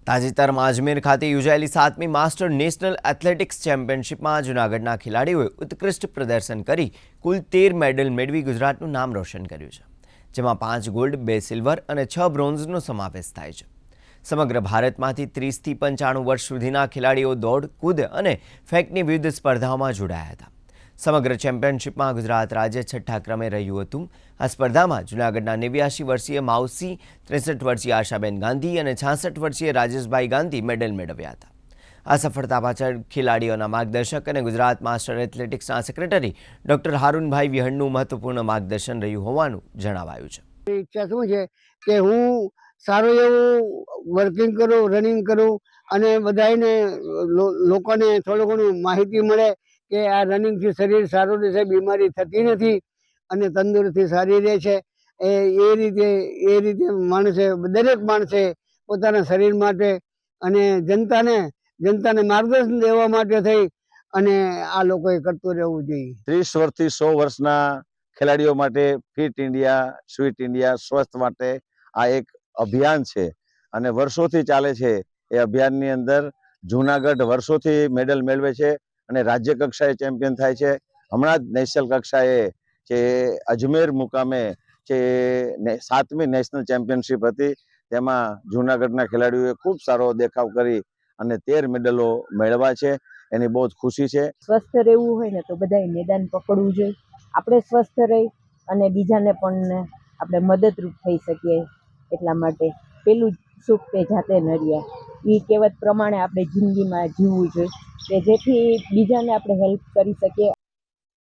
તાજેતરમાં અજમેર ખાતે યોજાયેલી 7મી માસ્ટર નેશનલ એથ્લેટિક્સ ચેમ્પિયનશિપમાં જૂનાગઢના ખેલાડીઓએ ઉત્કૃષ્ટ પ્રદર્શન કરી કુલ 13 મેડલ મેળવી ગુજરાતનું નામ રોશન કર્યું છે, જેમાં 5 ગોલ્ડ, 2 સિલ્વર અને 6 બ્રોન્ઝનો સમાવેશ થાય છે। સમગ્ર ભારતમાંથી 30થી 95 વર્ષ સુધીના ખેલાડીઓ દોડ, કૂદ અને ફેંકની વિવિધ સ્પર્ધાઓમાં જોડાયા હતા। સમગ્ર ચેમ્પિયનશિપમાં ગુજરાત રાજ્ય 6ઠ્ઠા ક્રમે રહ્યું હતું। આ સ્પર્ધામાં જૂનાગઢના 89 વર્ષીય માવસી, 63 વર્ષીય આશાબેન ગાંધી અને 66 વર્ષીય રાજેશભાઈ ગાંધી મેડલ મેળવ્યા હતા। આ સફળતા પાછળ ખેલાડીઓના માર્ગદર્શક અને ગુજરાત માસ્ટર એથ્લેટિક્સના સેક્રેટરી ડોક્ટર હારૂનભાઈ વિહણનું મહત્વપૂર્ણ માર્ગદર્શન રહ્યું હોવાનું જણાવાયું છે। ઈચ્છા શું છે કે હું સારું એવું વર્કિંગ કરું, રનિંગ કરું અને બધાને લોકોને થોડું ઘણું માહિતી મળે કે આ રનિંગથી શરીર સારું રહે છે, બીમારી થતી નથી અને તંદુરસ્તી સારી રહે છે। એ રીતે દરેક માણસે પોતાના શરીર માટે અને જનતાને માર્ગદર્શન દેવા માટે થઈ અને આ લોકોએ કરતું રહેવું જોઈએ। 30 વર્ષથી 100 વર્ષના ખેલાડીઓ માટે ફિટ ઇન્ડિયા, સ્વીટ ઇન્ડિયા, સ્વસ્થ માટે આ એક અભિયાન છે અને વર્ષોથી ચાલે છે। એ અભિયાનની અંદર જૂનાગઢ વર્ષોથી મેડલ મેળવે છે અને રાજ્ય કક્ષાએ ચેમ્પિયન થાય છે। હમણાં જ નેશનલ કક્ષાએ જે અજમેર મુકામે જે 7મી નેશનલ ચેમ્પિયનશિપ હતી, તેમાં જૂનાગઢના ખેલાડીઓએ ખૂબ સારો દેખાવ કરી અને 13 મેડલો મેળવ્યા છે। એની બહુ જ ખુશી છે। સ્વસ્થ રહેવું હોય ને તો બધાએ મેદાન પકડવું જોઈએ। આપણે સ્વસ્થ રહી અને બીજાને પણ આપણે મદદરૂપ થઈ શકીએ, એટલા માટે પેલું સુખ તે જાતે નર્યા, એ કહેવત પ્રમાણે આપણે જિંદગીમાં જીવવું જોઈએ કે જેથી બીજાને આપણે હેલ્પ કરી શકીએ।